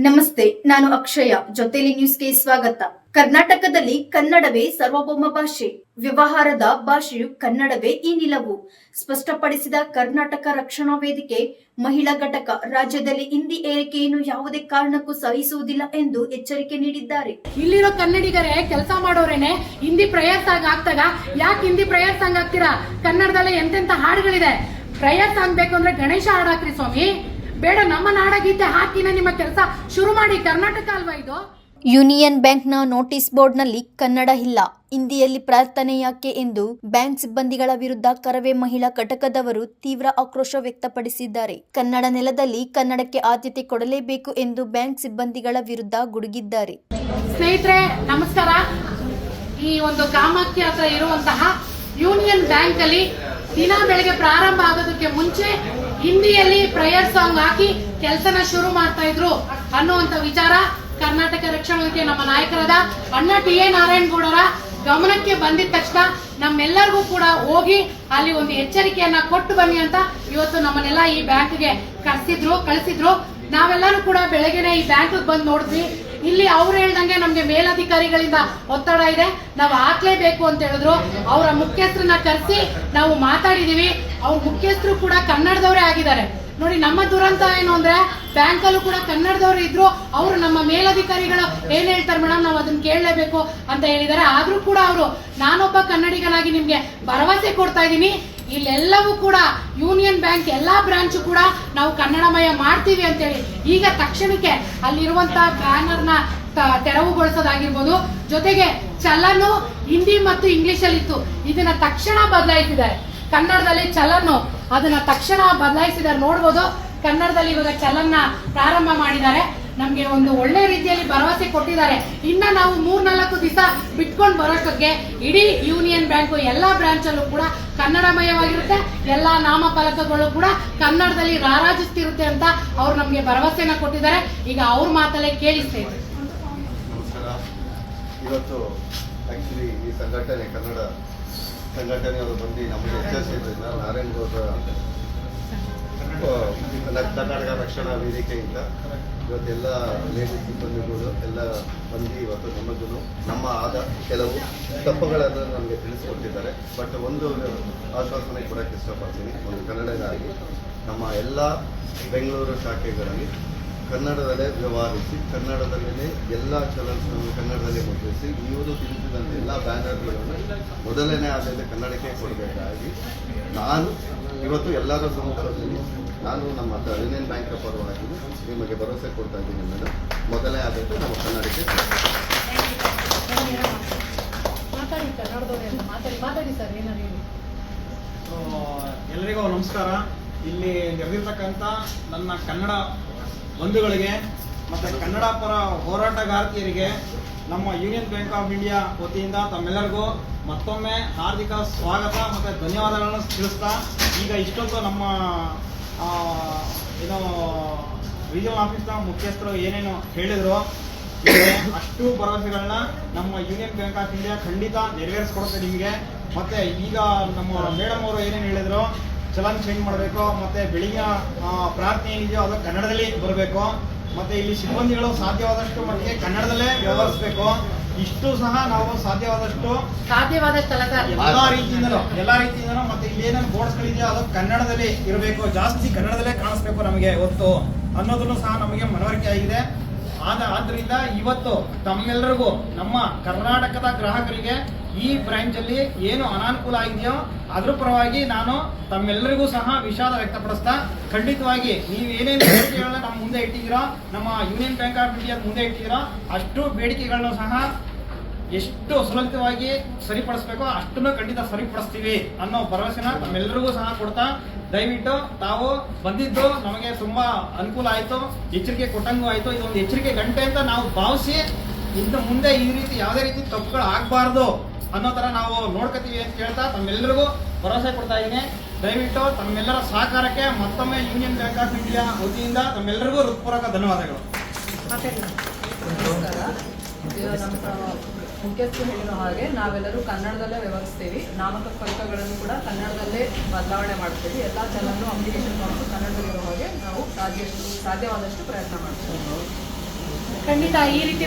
ನಮಸ್ತೆ, ನಾನು ಅಕ್ಷಯ. ಜೊತೆಲಿ ನ್ಯೂಸ್ಗೆ ಸ್ವಾಗತ. ಕರ್ನಾಟಕದಲ್ಲಿ ಕನ್ನಡವೇ ಸಾರ್ವಭೌಮ ಭಾಷೆ. ವ್ಯವಹಾರದ ಭಾಷೆಯು ಕನ್ನಡವೇ ಈ ನಿಲುವು ಸ್ಪಷ್ಟಪಡಿಸಿದ ಕರ್ನಾಟಕ ರಕ್ಷಣಾ ವೇದಿಕೆ ಮಹಿಳಾ ಘಟಕ ರಾಜ್ಯದಲ್ಲಿ ಹಿಂದಿ ಏರಿಕೆಯನ್ನು ಯಾವುದೇ ಕಾರಣಕ್ಕೂ ಸಹಿಸುವುದಿಲ್ಲ ಎಂದು ಎಚ್ಚರಿಕೆ ನೀಡಿದ್ದಾರೆ. ಇಲ್ಲಿರೋ ಕನ್ನಡಿಗರೇ ಕೆಲಸ ಮಾಡೋರೇನೆ ಹಿಂದಿ ಪ್ರೇಯರ್ ಸಾಂಗ್ ಆಗ್ತಾಗ ಯಾಕೆ ಹಿಂದಿ ಪ್ರೇಯರ್ ಸಾಂಗ್ ಆಗ್ತೀರಾ? ಕನ್ನಡದಲ್ಲೇ ಎಂತೆಂತ ಹಾಡುಗಳಿದೆ. ಪ್ರೇಯರ್ ಸಾಂಗ್ ಬೇಕು ಅಂದ್ರೆ ಗಣೇಶ ಹಾಡಾಕ್ರಿ ಸ್ವಾಮಿ, ಬೇಡ ನಮ್ಮ ನಾಡಗೀತೆ ಹಾಕಿನ ನಿಮ್ಮ ಕೆಲಸ ಶುರು ಮಾಡಿ. ಕರ್ನಾಟಕ ಅಲ್ವಾ ಇದು? ಯೂನಿಯನ್ ಬ್ಯಾಂಕ್ನ ನೋಟಿಸ್ ಬೋರ್ಡ್ನಲ್ಲಿ ಕನ್ನಡ ಇಲ್ಲ, ಹಿಂದಿಯಲ್ಲಿ ಪ್ರಾರ್ಥನೆ ಯಾಕೆ ಎಂದು ಬ್ಯಾಂಕ್ ಸಿಬ್ಬಂದಿಗಳ ವಿರುದ್ಧ ಕರವೇ ಮಹಿಳಾ ಘಟಕದವರು ತೀವ್ರ ಆಕ್ರೋಶ ವ್ಯಕ್ತಪಡಿಸಿದ್ದಾರೆ. ಕನ್ನಡ ನೆಲದಲ್ಲಿ ಕನ್ನಡಕ್ಕೆ ಆದ್ಯತೆ ಕೊಡಲೇಬೇಕು ಎಂದು ಬ್ಯಾಂಕ್ ಸಿಬ್ಬಂದಿಗಳ ವಿರುದ್ಧ ಗುಡುಗಿದ್ದಾರೆ. ಸ್ನೇಹಿತರೆ ನಮಸ್ಕಾರ. ಈ ಒಂದು ಕಾಮಾಖ್ಯ ಹತ್ರ ಇರುವಂತಹ ಯೂನಿಯನ್ ಬ್ಯಾಂಕ್ ಅಲ್ಲಿ ದಿನ ಬೆಳಗ್ಗೆ ಪ್ರಾರಂಭ ಆಗೋದಕ್ಕೆ ಮುಂಚೆ ಹಿಂದಿಯಲ್ಲಿ ಪ್ರೇಯರ್ ಸಾಂಗ್ ಹಾಕಿ ಕೆಲಸನ ಶುರು ಮಾಡ್ತಾ ಇದ್ರು ಅನ್ನುವಂತ ವಿಚಾರ ಕರ್ನಾಟಕ ರಕ್ಷಣಾ ವೇದಿಕೆ ನಮ್ಮ ನಾಯಕರಾದ ಅಣ್ಣ ಟಿ.ಎ. ನಾರಾಯಣಗೌಡರ ಗಮನಕ್ಕೆ ಬಂದಿದ ತಕ್ಷಣ ನಮ್ಮೆಲ್ಲರಿಗೂ ಕೂಡ ಹೋಗಿ ಅಲ್ಲಿ ಒಂದು ಎಚ್ಚರಿಕೆಯನ್ನ ಕೊಟ್ಟು ಬನ್ನಿ ಅಂತ ಇವತ್ತು ನಮ್ಮನ್ನೆಲ್ಲ ಈ ಬ್ಯಾಂಕ್ಗೆ ಕಳಿಸಿದ್ರು. ನಾವೆಲ್ಲರೂ ಕೂಡ ಬೆಳಗ್ಗೆನೆ ಈ ಬ್ಯಾಂಕ್ ಬಂದು ನೋಡಿದ್ವಿ. ಇಲ್ಲಿ ಅವ್ರು ಹೇಳ್ದಂಗೆ ನಮ್ಗೆ ಮೇಲಧಿಕಾರಿಗಳಿಂದ ಒತ್ತಡ ಇದೆ, ನಾವು ಹಾಕ್ಲೇಬೇಕು ಅಂತ ಹೇಳಿದ್ರು. ಅವರ ಮುಖ್ಯಸ್ಥರನ್ನ ಕರೆಸಿ ನಾವು ಮಾತಾಡಿದೀವಿ. ಅವ್ರ ಮುಖ್ಯಸ್ಥರು ಕೂಡ ಕನ್ನಡದವರೇ ಆಗಿದ್ದಾರೆ. ನೋಡಿ, ನಮ್ಮ ದುರಂತ ಏನು ಅಂದ್ರೆ ಬ್ಯಾಂಕ್ ಅಲ್ಲೂ ಕೂಡ ಕನ್ನಡದವರು ಇದ್ರು. ಅವರು ನಮ್ಮ ಮೇಲಧಿಕಾರಿಗಳು ಏನ್ ಹೇಳ್ತಾರೆ ಮೇಡಮ್, ನಾವು ಅದನ್ನ ಕೇಳಲೇಬೇಕು ಅಂತ ಹೇಳಿದ್ದಾರೆ. ಆದ್ರೂ ಕೂಡ ಅವರು ನಾನೊಬ್ಬ ಕನ್ನಡಿಗನಾಗಿ ನಿಮ್ಗೆ ಭರವಸೆ ಕೊಡ್ತಾ ಇದ್ದೀನಿ, ಇಲ್ಲೆಲ್ಲವೂ ಕೂಡ ಯೂನಿಯನ್ ಬ್ಯಾಂಕ್ ಎಲ್ಲಾ ಬ್ರಾಂಚ್ ಕೂಡ ನಾವು ಕನ್ನಡಮಯ ಮಾಡ್ತೀವಿ ಅಂತೇಳಿ ಈಗ ತಕ್ಷಣಕ್ಕೆ ಅಲ್ಲಿರುವಂತಹ ಬ್ಯಾನರ್ನ ತೆರವುಗೊಳಿಸೋದಾಗಿರ್ಬೋದು. ಜೊತೆಗೆ ಚಲನ್ ಹಿಂದಿ ಮತ್ತು ಇಂಗ್ಲಿಷ್ ಅಲ್ಲಿ ಇತ್ತು, ಇದನ್ನ ತಕ್ಷಣ ಬದಲಾಯಿಸಿದ್ದಾರೆ. ಕನ್ನಡದಲ್ಲಿ ಚಲನ್ ಅದನ್ನ ತಕ್ಷಣ ಬದಲಾಯಿಸಿದ್ದಾರೆ. ನೋಡ್ಬೋದು, ಕನ್ನಡದಲ್ಲಿ ಇವಾಗ ಚಲನ್ನ ಪ್ರಾರಂಭ ಮಾಡಿದ್ದಾರೆ. ನಮ್ಗೆ ಒಂದು ಒಳ್ಳೆ ರೀತಿಯಲ್ಲಿ ಭರವಸೆ ಕೊಟ್ಟಿದ್ದಾರೆ. ಇನ್ನ ನಾವು 3-4 ದಿವಸ ಬಿಟ್ಕೊಂಡು ಬರೋಷ್ಟಕ್ಕೆ ಇಡೀ ಯೂನಿಯನ್ ಬ್ಯಾಂಕ್ ಎಲ್ಲಾ ಬ್ರಾಂಚ್ ಅಲ್ಲೂ ಕೂಡ ಕನ್ನಡಮಯವಾಗಿರುತ್ತೆ. ಎಲ್ಲಾ ನಾಮಫಲಕಗಳು ಕೂಡ ಕನ್ನಡದಲ್ಲಿ ರಾರಾಜಿಸ್ತಿರುತ್ತೆ ಅಂತ ಅವ್ರು ನಮ್ಗೆ ಭರವಸೆನ ಕೊಟ್ಟಿದ್ದಾರೆ. ಈಗ ಅವ್ರ ಮಾತಲ್ಲೇ ಕೇಳಿಸ್ತೇವೆ. ನಮಸ್ಕಾರ. ಇವತ್ತು ಆಕ್ಚುಲಿ ಈ ಸಂಘಟನೆ ಕನ್ನಡ ಸಂಘಟನೆಯವರು ಬಂದು ನಮಗೆ ಎಚ್ಚರಿಸಿದ್ರಿಂದ ನಾರಾಯಣಗೌಡರ ಕರ್ನಾಟಕ ರಕ್ಷಣಾ ವೇದಿಕೆಯಿಂದ ಇವತ್ತೆಲ್ಲ ಲೇಡೀಸ್ ಸಿಬ್ಬಂದಿಗಳು ಎಲ್ಲ ಬಂದು ಇವತ್ತು ನಮಗೂ ನಮ್ಮ ಆದ ಕೆಲವು ತಪ್ಪುಗಳನ್ನು ನಮಗೆ ತಿಳಿಸ್ಕೊಟ್ಟಿದ್ದಾರೆ. ಬಟ್ ಒಂದು ಆಶ್ವಾಸನೆ ಕೊಡೋಕ್ಕೆ ಇಷ್ಟಪಡ್ತೀನಿ. ಒಂದು ಕನ್ನಡಗಾಗಿ ನಮ್ಮ ಎಲ್ಲ ಬೆಂಗಳೂರು ಶಾಖೆಗಳಲ್ಲಿ ಕನ್ನಡದಲ್ಲೇ ವ್ಯವಹರಿಸಿ, ಕನ್ನಡದಲ್ಲೇ ಎಲ್ಲ ಚಲನಚಿತ್ರಗಳನ್ನು ಕನ್ನಡದಲ್ಲೇ ಮುದ್ರಿಸಿ, ಇವರು ತಿಳಿಸಿದಂತೆ ಎಲ್ಲ ಬ್ಯಾನರ್ಗಳನ್ನು ಮೊದಲನೇ ಆದ್ಯತೆ ಕನ್ನಡಕ್ಕೆ ಕೊಡಬೇಕಾಗಿ ನಾನು ಇವತ್ತು ಎಲ್ಲರ ಸಮ್ಮುಖದಲ್ಲಿ ನಾನು ನಮ್ಮ ಯೂನಿಯನ್ ಬ್ಯಾಂಕ್ ಪರವಾಗಿ ನಿಮಗೆ ಭರವಸೆ ಕೊಡ್ತಾ ಇದ್ದೀನಿ ಮೇಡಮ್. ಮೊದಲನೇ ಆದ್ಯತೆ ನಮ್ಮ ಕನ್ನಡಕ್ಕೆ. ಎಲ್ಲರಿಗೂ ನಮಸ್ಕಾರ. ಇಲ್ಲಿ ನೆರೆದಿರ್ತಕ್ಕಂಥ ನನ್ನ ಕನ್ನಡ ಬಂಧುಗಳಿಗೆ ಮತ್ತು ಕನ್ನಡ ಪರ ಹೋರಾಟಗಾರ್ತಿಯರಿಗೆ ನಮ್ಮ ಯೂನಿಯನ್ ಬ್ಯಾಂಕ್ ಆಫ್ ಇಂಡಿಯಾ ವತಿಯಿಂದ ತಮ್ಮೆಲ್ಲರಿಗೂ ಮತ್ತೊಮ್ಮೆ ಹಾರ್ದಿಕ ಸ್ವಾಗತ ಮತ್ತು ಧನ್ಯವಾದಗಳನ್ನು ತಿಳಿಸ್ತಾ, ಈಗ ಇಷ್ಟೊಂದು ನಮ್ಮ ಏನು ರೀಜನಲ್ ಆಫೀಸ್ನ ಮುಖ್ಯಸ್ಥರು ಏನೇನು ಹೇಳಿದ್ರು ಅಷ್ಟು ಭರವಸೆಗಳನ್ನ ನಮ್ಮ ಯೂನಿಯನ್ ಬ್ಯಾಂಕ್ ಆಫ್ ಇಂಡಿಯಾ ಖಂಡಿತ ನೆರವೇರಿಸ್ಕೊಡುತ್ತೆ ನಿಮಗೆ. ಮತ್ತೆ ಈಗ ನಮ್ಮ ಮೇಡಮ್ ಅವರು ಏನೇನು ಹೇಳಿದ್ರು, ಚಲನ್ ಚೇಂಜ್ ಮಾಡಬೇಕು, ಮತ್ತೆ ಬೆಳಿಗ್ಗೆ ಪ್ರಾರ್ಥನೆ ಏನಿದೆಯೋ ಅದು ಕನ್ನಡದಲ್ಲಿ ಬರಬೇಕು, ಮತ್ತೆ ಇಲ್ಲಿ ಸಿಬ್ಬಂದಿಗಳು ಸಾಧ್ಯವಾದಷ್ಟು ಮಟ್ಟಿಗೆ ಕನ್ನಡದಲ್ಲೇ ವ್ಯವಹರಿಸಬೇಕು. ಇಷ್ಟು ಸಹ ನಾವು ಸಾಧ್ಯವಾದಷ್ಟು ಎಲ್ಲಾ ರೀತಿಯಿಂದಲೂ ಮತ್ತೆ ಇಲ್ಲಿ ಏನೇನು ಬೋರ್ಡ್ಸ್ಗಳಿದೆಯೋ ಅದು ಕನ್ನಡದಲ್ಲಿ ಇರಬೇಕು, ಜಾಸ್ತಿ ಕನ್ನಡದಲ್ಲೇ ಕಾಣಿಸ್ಬೇಕು ನಮಗೆ ಹೊತ್ತು ಅನ್ನೋದನ್ನು ಸಹ ನಮಗೆ ಮನವರಿಕೆ ಆಗಿದೆ. ಆದ್ರಿಂದ ಇವತ್ತು ತಮ್ಮೆಲ್ಲರಿಗೂ ನಮ್ಮ ಕರ್ನಾಟಕದ ಗ್ರಾಹಕರಿಗೆ ಈ ಬ್ರಾಂಚ್ ಅಲ್ಲಿ ಏನು ಅನಾನುಕೂಲ ಆಗಿದೆಯೋ ಅದ್ರ ಪರವಾಗಿ ನಾನು ತಮ್ಮೆಲ್ಲರಿಗೂ ಸಹ ವಿಷಾದ ವ್ಯಕ್ತಪಡಿಸ್ತಾ, ಖಂಡಿತವಾಗಿ ನೀವು ಏನೇನು ಬೇಡಿಕೆಗಳನ್ನ ನಮ್ಮ ಮುಂದೆ ಇಟ್ಟಿದ್ದೀರೋ, ನಮ್ಮ ಯೂನಿಯನ್ ಬ್ಯಾಂಕ್ ಆಫ್ ಇಂಡಿಯಾ ಮುಂದೆ ಇಟ್ಟಿದ್ದೀರೋ ಅಷ್ಟು ಬೇಡಿಕೆಗಳನ್ನು ಸಹ ಎಷ್ಟು ಸುಲಲಿತವಾಗಿ ಸರಿಪಡಿಸ್ಬೇಕೋ ಅಷ್ಟನ್ನು ಖಂಡಿತ ಸರಿಪಡಿಸ್ತೀವಿ ಅನ್ನೋ ಭರವಸೆನ ತಮ್ಮೆಲ್ಲರಿಗೂ ಸಹ ಕೊಡ್ತಾ, ದಯವಿಟ್ಟು ತಾವು ಬಂದಿದ್ದು ನಮಗೆ ತುಂಬಾ ಅನುಕೂಲ ಆಯಿತು, ಎಚ್ಚರಿಕೆ ಕೊಟ್ಟಂಗೂ ಆಯಿತು. ಇದೊಂದು ಎಚ್ಚರಿಕೆ ಗಂಟೆ ಅಂತ ನಾವು ಭಾವಿಸಿ ಇನ್ನು ಮುಂದೆ ಈ ರೀತಿ ಯಾವುದೇ ರೀತಿ ತಪ್ಪುಗಳು ಆಗಬಾರ್ದು ಅನ್ನೋ ತರ ನಾವು ನೋಡ್ಕೋತೀವಿ ಅಂತ ಕೇಳ್ತಾ ತಮ್ಮೆಲ್ಲರಿಗೂ ಭರವಸೆ ಕೊಡ್ತಾ ಇದ್ದೀನಿ. ದಯವಿಟ್ಟು ತಮ್ಮೆಲ್ಲರ ಸಹಕಾರಕ್ಕೆ ಮತ್ತೊಮ್ಮೆ ಯೂನಿಯನ್ ಬ್ಯಾಂಕ್ ಆಫ್ ಇಂಡಿಯಾ ವತಿಯಿಂದ ತಮ್ಮೆಲ್ಲರಿಗೂ ಹೃತ್ಪೂರ್ವಕ ಧನ್ಯವಾದಗಳು. ಮುಖ್ಯಸ್ಥರು ಹೇಳಿರೋ ಹಾಗೆ ನಾವೆಲ್ಲರೂ ಕನ್ನಡದಲ್ಲೇ ವ್ಯವಹರಿಸ್ತೀವಿ. ನಾಮಕ ಫಲಕಗಳನ್ನು ಕೂಡ ಕನ್ನಡದಲ್ಲೇ ಬದಲಾವಣೆ ಮಾಡ್ತೀವಿ. ಎಲ್ಲ ಚಲನ್ನು ಅಪ್ಲಿಕೇಶನ್ ಫಾರ್ಮ್ಸ್ ಕನ್ನಡದಲ್ಲಿರೋ ಹಾಗೆ ನಾವು ಸಾಧ್ಯವಾದಷ್ಟು ಪ್ರಯತ್ನ ಮಾಡ್ತೀವಿ. ಖಂಡಿತ ಈ ರೀತಿ